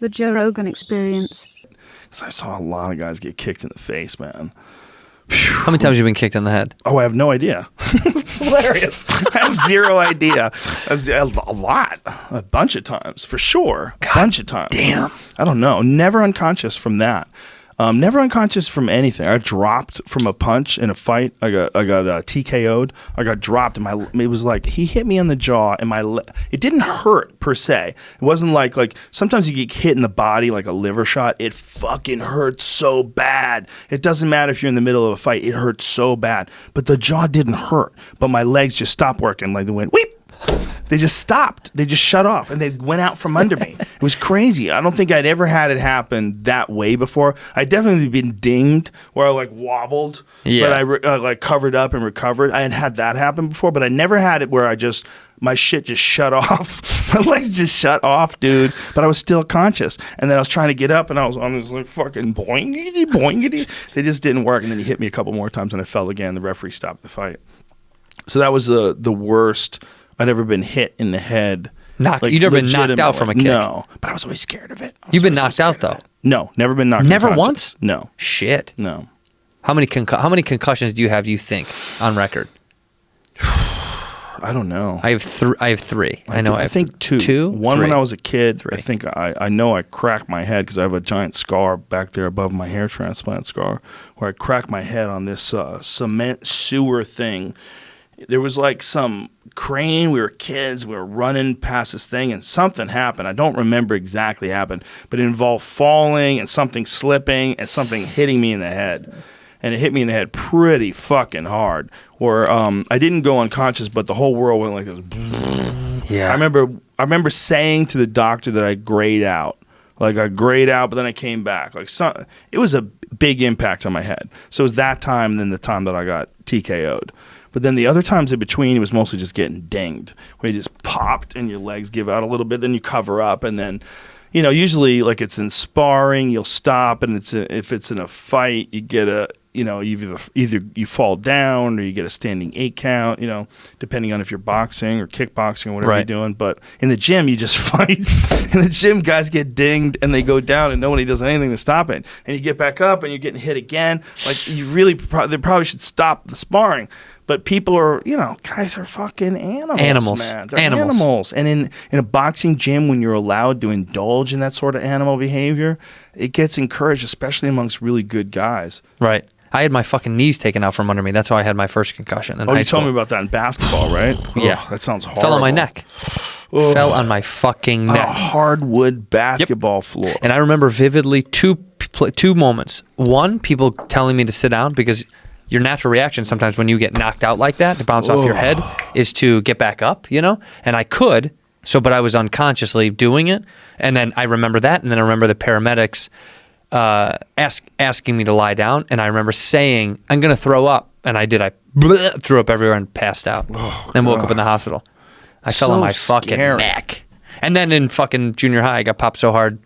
The Joe Rogan Experience. Because I saw a lot of guys get kicked in the face, man. How many times have you been kicked in the head? Oh, I have no idea. It's hilarious. I have zero idea. A lot. A bunch of times, for sure. A bunch of times. Damn. I don't know. Never unconscious from that. Never unconscious from anything. I dropped from a punch in a fight. I got TKO'd. I got dropped, and it was like he hit me on the jaw, and it didn't hurt per se. It wasn't like sometimes you get hit in the body like a liver shot. It fucking hurts so bad. It doesn't matter if you're in the middle of a fight. It hurts so bad. But the jaw didn't hurt. But my legs just stopped working. Like they went weep. They just stopped. They just shut off, and they went out from under me. It was crazy. I don't think I'd ever had it happen that way before. I'd definitely been dinged where I like wobbled, but I like covered up and recovered. I had that happen before, but I never had it where my shit just shut off. My legs just shut off, dude. But I was still conscious, and then I was trying to get up, and I was on this like fucking boingity boingity. They just didn't work, and then he hit me a couple more times, and I fell again. The referee stopped the fight. So that was the worst. I'd never been hit in the head. You'd never been knocked out from a kick? No, but I was always scared of it. You've been knocked out, though? No, never been knocked out. Never once? No. Shit. No. How many concussions do you think, on record? I don't know. I have three. I think two. Two? One three. when I was a kid. Three. I think I know I cracked my head because I have a giant scar back there above my hair transplant scar where I cracked my head on this cement sewer thing. There was like some crane. We were kids. We were running past this thing, and something happened. I don't remember exactly what happened, but it involved falling and something slipping and something hitting me in the head. And it hit me in the head pretty fucking hard. Where I didn't go unconscious, but the whole world went like this. Yeah. I remember saying to the doctor that I grayed out. Like I grayed out, but then I came back. It was a big impact on my head. So it was that time, and then the time that I got TKO'd. But then the other times in between, it was mostly just getting dinged, where you just popped and your legs give out a little bit, then you cover up, and then, usually like it's in sparring, you'll stop, and if it's in a fight, you get either you fall down or you get a standing 8 count, depending on if you're boxing or kickboxing or whatever you're doing. But in the gym, you just fight. In the gym, guys get dinged and they go down and nobody does anything to stop it. And you get back up and you're getting hit again. Like they probably should stop the sparring. But people are, guys are fucking animals, man. They're animals. And in a boxing gym, when you're allowed to indulge in that sort of animal behavior, it gets encouraged, especially amongst really good guys. Right. I had my fucking knees taken out from under me. That's how I had my first concussion in high you school. told me about that in basketball, right? Yeah. That sounds horrible. Fell on my neck. Ugh. Fell on my fucking neck. On a hardwood basketball floor. And I remember vividly two moments. One, people telling me to sit down because your natural reaction sometimes when you get knocked out like that to bounce off your head is to get back up, And I could, but I was unconsciously doing it. And then I remember that, and then I remember the paramedics asking me to lie down, and I remember saying, I'm going to throw up. And I did. I threw up everywhere and passed out. And woke up in the hospital. I fell on my fucking neck. And then in fucking junior high, I got popped so hard.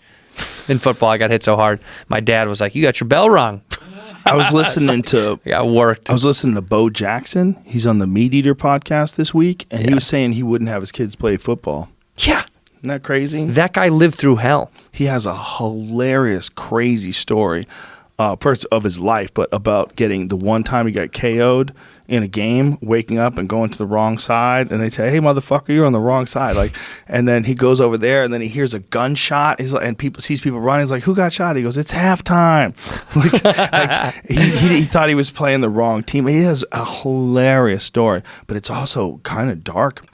In football, I got hit so hard. My dad was like, you got your bell rung. I was listening to I was listening to Bo Jackson. He's on the Meat Eater podcast this week, and he was saying he wouldn't have his kids play football. Yeah. Isn't that crazy? That guy lived through hell. He has a hilarious, crazy story first of his life, but about getting the one time he got KO'd in a game, waking up and going to the wrong side, and they say, "Hey, motherfucker, you're on the wrong side." And then he goes over there, and then he hears a gunshot. And sees people running. He's like, "Who got shot?" He goes, "It's halftime." He thought he was playing the wrong team. He has a hilarious story, but it's also kind of dark.